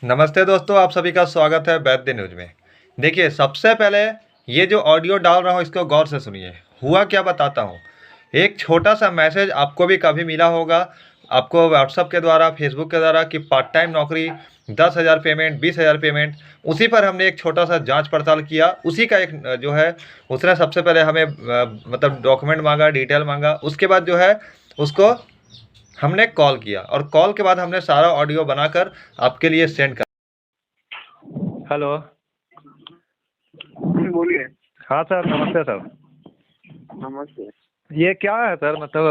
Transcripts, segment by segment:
नमस्ते दोस्तों, आप सभी का स्वागत है वैद्य न्यूज में। देखिए, सबसे पहले ये जो ऑडियो डाल रहा हूँ इसको गौर से सुनिए। हुआ क्या बताता हूँ। एक छोटा सा मैसेज आपको भी कभी मिला होगा, आपको व्हाट्सएप के द्वारा, फेसबुक के द्वारा कि पार्ट टाइम नौकरी 10,000 पेमेंट, 20,000 पेमेंट। उसी पर हमने एक छोटा सा जांच पड़ताल किया। उसी का एक जो है, उसने सबसे पहले हमें मतलब डॉक्यूमेंट मांगा, डिटेल मांगा। उसके बाद जो है उसको हमने कॉल किया और कॉल के बाद हमने सारा ऑडियो बनाकर आपके लिए सेंड कर। हेलो। बोलिए। हाँ सर, नमस्ते सर। नमस्ते। ये क्या है सर, मतलब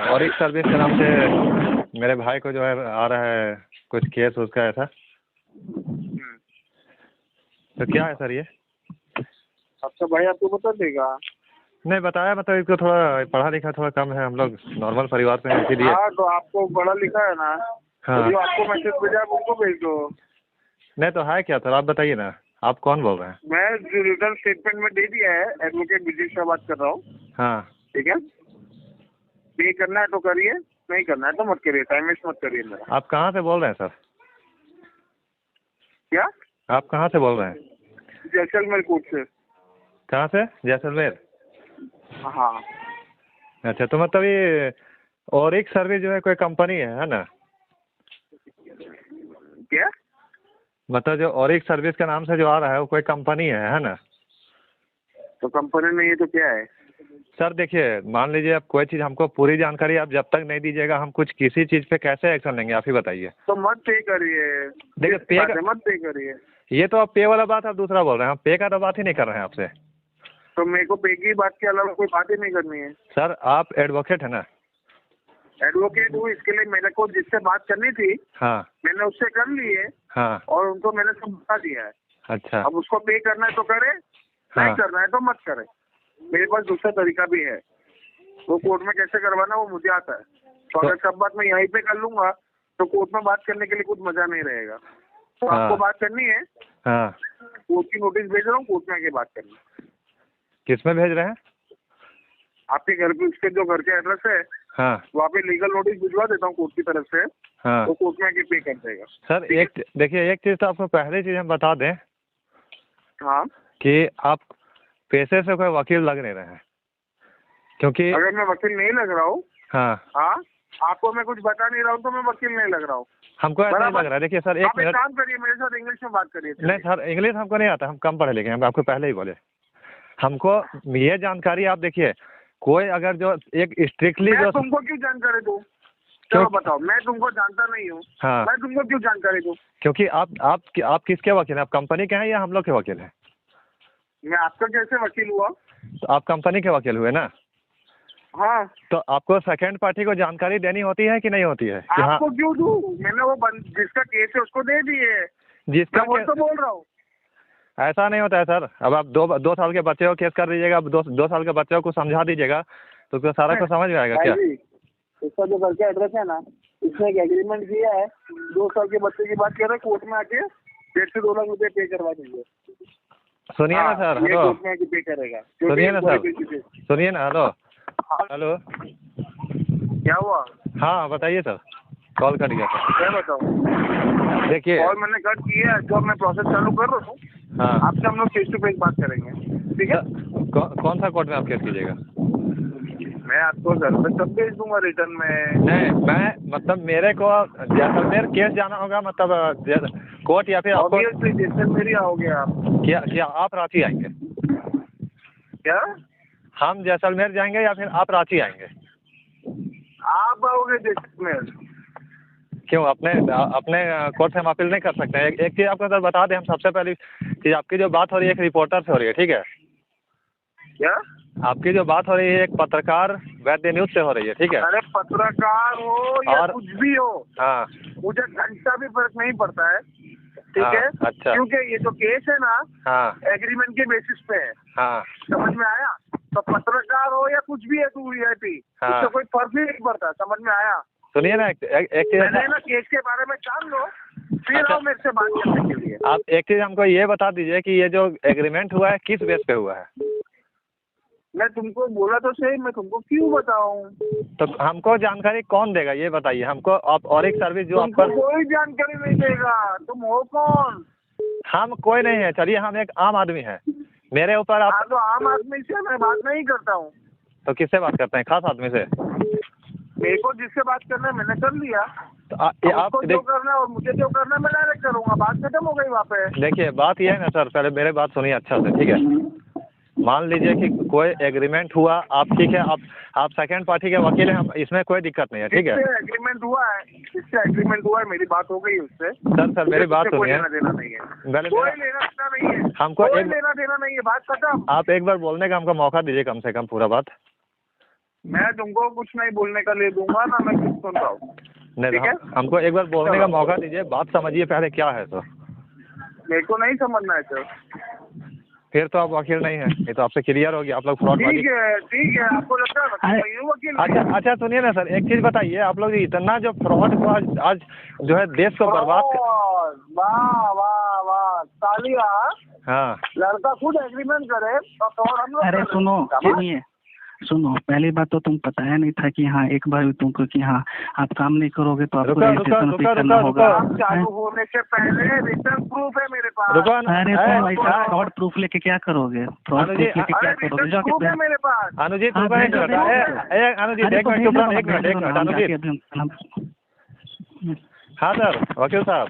और एक सर्विस के नाम से मेरे भाई को जो है आ रहा है कुछ केस उसका ऐसा, तो क्या है सर ये? आपका भाई आपको बता देगा। नहीं बताया, मतलब इसको थोड़ा पढ़ा लिखा थोड़ा कम है, हम लोग नॉर्मल परिवार से हैं इसीलिए। हाँ तो आपको बड़ा लिखा है ना, हाँ। तो जो आपको मैसेज भेजा आप उनको भेज दो। नहीं तो है क्या सर, आप बताइए ना, आप कौन बोल रहे हैं? मैं जो रिटर्न स्टेटमेंट में दे दिया है, एडवोकेट विजय शाह बात कर रहा हूँ। हाँ। ठीक है, पे करना है तो करिए, नहीं करना है तो मत करिए, टाइम वेस्ट मत करिए मेरा। आप कहाँ से बोल रहे हैं सर? क्या? आप कहाँ से बोल रहे हैं? जैसलमेर कोर्ट से। कहाँ से? जैसलमेर। हाँ। अच्छा, तो मतलब ये और एक सर्विस जो है कोई कंपनी है ना? क्या? मतलब जो और एक सर्विस के नाम से जो आ रहा है वो कोई कंपनी है ना? तो कंपनी नहीं है तो क्या है? सर देखिए, मान लीजिए आप कोई चीज़ हमको पूरी जानकारी आप जब तक नहीं दीजिएगा, हम कुछ किसी चीज़ पे कैसे एक्शन लेंगे, आप ही बताइए। तो मत पे करिए। देखिए पे मत पे करिए। ये तो आप पे वाला बात आप दूसरा बोल रहे हैं, हम पे का तो बात ही नहीं कर रहे हैं आपसे। तो मेरे को पे की बात के अलावा कोई बात ही नहीं करनी है। सर आप एडवोकेट है ना? एडवोकेट हूँ, इसके लिए मेरे को जिससे बात करनी थी हाँ। मैंने उससे कर ली है। हाँ। और उनको मैंने सब बता दिया है। अच्छा। अब उसको पे करना है तो करे, नहीं करना है तो मत करे। मेरे पास दूसरा तरीका भी है, वो कोर्ट में कैसे करवाना वो मुझे आता है। तो अगर सब बात मैं यहीं पे कर लूंगा तो कोर्ट में बात करने के लिए कुछ मजा नहीं रहेगा। तो आपको बात करनी है, हाँ। कोर्ट की नोटिस भेज रहा हूँ, कोर्ट में आके बात करनी। किस में भेज रहे हैं? आपके घर पे, उसके जो घर के एड्रेस है हाँ। वहाँ पे लीगल नोटिस भिजवा देता हूँ कोर्ट की तरफ से। हाँ। वो कोर्ट में आके पे कर देगा। सर एक देखिए, एक चीज़ तो आपको पहली चीज़ हम बता दें हाँ। कि आप पैसे से कोई वकील लग नहीं रहे हैं, क्योंकि अगर मैं वकील नहीं लग रहा हूँ, हाँ हाँ, आपको मैं कुछ बता नहीं रहा हूँ तो मैं वकील नहीं लग रहा हूँ। हमको ऐसा नहीं लग रहा है। देखिए सर, एक आप एक मिनट। काम करिए, मेरे साथ इंग्लिश में बात करिए। नहीं सर, इंग्लिश हमको नहीं आता, हम कम पढ़े लिखे हैं, हम आपको पहले ही बोले। हमको ये जानकारी आप देखिए, कोई अगर जो एक स्ट्रिक्टली मैं जो तुमको क्यों जानकारी दूँ? क्यों? चलो बताओ, मैं तुमको जानता नहीं हूँ। हाँ। मैं तुमको क्यों जानकारी दूँ? क्योंकि आप किसके वकील हैं? आप कंपनी के हैं या हम लोग के वकील हैं? मैं आपका कैसे वकील हुआ? तो आप कंपनी के वकील हुए ना? हाँ। तो आपको सेकेंड पार्टी को जानकारी देनी होती है कि नहीं होती है कि हाँ? आपको क्यों दूँ? मैंने वो जिसका केस है उसको दे दिए। जिसका मैं वो तो बोल रहा हूँ। ऐसा नहीं होता है सर। अब आप दो साल के बच्चे को केस कर दीजिएगा, अब दो साल के बच्चे को समझा दीजिएगा तो उसको सारा कुछ समझ में आएगा क्या? उसका जो घर का एड्रेस है ना, उसने एक एग्रीमेंट किया है, 2 साल के बच्चे की बात कर रहे हैं, कोर्ट में आके 1.5 से 2 लाख रुपए पे करवा देंगे। सुनिए ना सर, ये हेलो। कोर्ट में आके पे करेगा। सुनिए ना सर, सुनिए ना, हेलो हेलो। क्या हुआ? हाँ बताइए सर, कॉल कर दिया था। क्या बताओ? देखिए कॉल मैंने कट किया है, जो मैं प्रोसेस चालू कर रहा हूँ। हाँ, आपसे हम लोग फेस टू फेस बात करेंगे, ठीक है? कौन सा कोर्ट में आप केस कीजिएगा? मैं आपको घर पे सब भेज दूंगा रिटर्न में। नहीं, मैं मतलब मेरे को जैसलमेर केस जाना होगा, मतलब कोर्ट, या फिर आपको ऑब्वियसली जैसलमेर ही आओगे आप। क्या आप रांची आएंगे? क्या? हम जैसलमेर जाएंगे या फिर आप रांची आएंगे? आप आओगे जैसलमेर। क्यों? अपने अपने कोर्ट से हम अपील नहीं कर सकते हैं? एक चीज़ आपको सर बता दें, हम सबसे पहली चीज़, आपकी जो बात हो रही है एक रिपोर्टर से हो रही है, ठीक है? क्या? आपकी जो बात हो रही है एक पत्रकार वैद्य न्यूज से हो रही है, ठीक है? अरे पत्रकार हो या और कुछ भी हो, हाँ, मुझे घंटा भी फर्क नहीं पड़ता है, ठीक हाँ, है? अच्छा। क्योंकि ये जो केस है ना, हाँ, एग्रीमेंट के बेसिस पे है। हाँ, समझ में आया? तो पत्रकार हो या कुछ भी है तू वीआईपी, हाँ। उससे कोई फर्क ही नहीं पड़ता। समझ में आया? सुनिए ना, एक चीज़ मैंने ना केस के बारे में जान लो, फिर अच्छा। आओ मेरे से बात करने के लिए। आप एक चीज़ हमको ये बता दीजिए कि ये जो एग्रीमेंट हुआ है किस बेस पे हुआ है? मैं तुमको बोला तो सही, मैं तुमको क्यों बताऊं? तो हमको जानकारी कौन देगा ये बताइए हमको। आप और एक सर्विस जो आप तुमको पर, कोई जानकारी नहीं देगा। तुम हो कौन? हम कोई नहीं है, चलिए हम एक आम आदमी है, मेरे ऊपर आप। हाँ तो आम आदमी से मैं बात नहीं करता हूँ। तो किससे बात करते हैं? खास आदमी से। मेरे को जिससे बात करना है मैंने कर लिया। तो अब आप उसको जो करना है और मुझे जो करना है मैं डायरेक्ट करूंगा, बात खत्म हो गई वहाँ पे। देखिए बात ये है ना सर, पहले मेरे बात सुनिए अच्छा से, ठीक है। मान लीजिए कि कोई एग्रीमेंट हुआ, आप ठीक है, आप सेकंड पार्टी के वकील हैं, हम इसमें कोई दिक्कत नहीं है, ठीक है। किससे एग्रीमेंट हुआ है? किससे एग्रीमेंट हुआ है? मेरी बात हो गई उससे। सर मेरी बात कोई सुनिए। लेना देना नहीं है, पहले कोई लेना देना नहीं है, हमको कोई एक, लेना देना नहीं है, बात खत्म। आप एक बार बोलने का हमको मौका दीजिए कम से कम पूरा बात। मैं तुमको कुछ नहीं बोलने का ले दूंगा ना, मैं कुछ सुन रहा हूँ। नहीं ठीक है? हमको एक बार बोलने का मौका दीजिए, बात समझिए पहले क्या है सर। मेरे को नहीं समझना है सर। फिर तो आप वकील नहीं है, ये तो आपसे क्लियर हो गया, आप लोग फ्रॉड ठीक है, आपको लगता है वकील नहीं हूँ, वकील नहीं हूँ। अच्छा सुनिए ना सर, एक चीज बताइए, आप लोग इतना जो फ्रॉड को आज जो है देश को बर्बाद वाह वाह वाह, तालियां। हाँ लड़का खुद एग्रीमेंट करे और हम लोग। अरे सुनो सुनो, पहली बात तो तुम बताया नहीं था कि हाँ एक बार भी तुमको कि हाँ आप काम नहीं करोगे तो आपको रजिस्ट्रेशन भी करना होगा। काम चालू होने से पहले रिटर्न प्रूफ है मेरे पास। अरे तुम ऐसा फ्रॉड प्रूफ लेके क्या करोगे? फ्रॉड प्रूफ लेके क्या करोगे? रिटर्न प्रूफ है मेरे पास। अनुजीत अनुजीत एक मिनट अनुजीत। हाँ सर वकील साहब,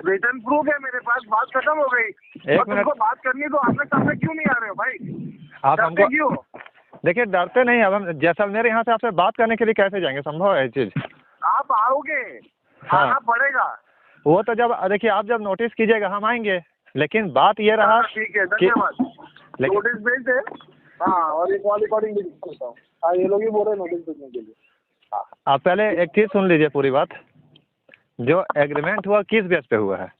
रिटर्न प्रूफ है मेरे पास, बात खत्म हो गई। एक मिनट, तुमको बात करनी तो आमने सामने क्यों नहीं आ रहे हो भाई? आप हमको क्यों? देखिए डरते नहीं, अब हम जैसलमेर यहाँ से आपसे बात करने के लिए कैसे जाएंगे? संभव है ये चीज? आप आओगे, हाँ। आना पड़ेगा। वो तो जब देखिए आप जब नोटिस कीजिएगा हम आएंगे, लेकिन बात ये रहा। ठीक है, धन्यवाद। नोटिस भेज दे। हाँ, और एक वाली रिकॉर्डिंग भी करता हूँ। हाँ, ये लोग ही बोल रहे नोटिस भेजने के लिए। आप पहले एक चीज सुन लीजिए पूरी बात। जो एग्रीमेंट हुआ किस बेस पे हुआ है?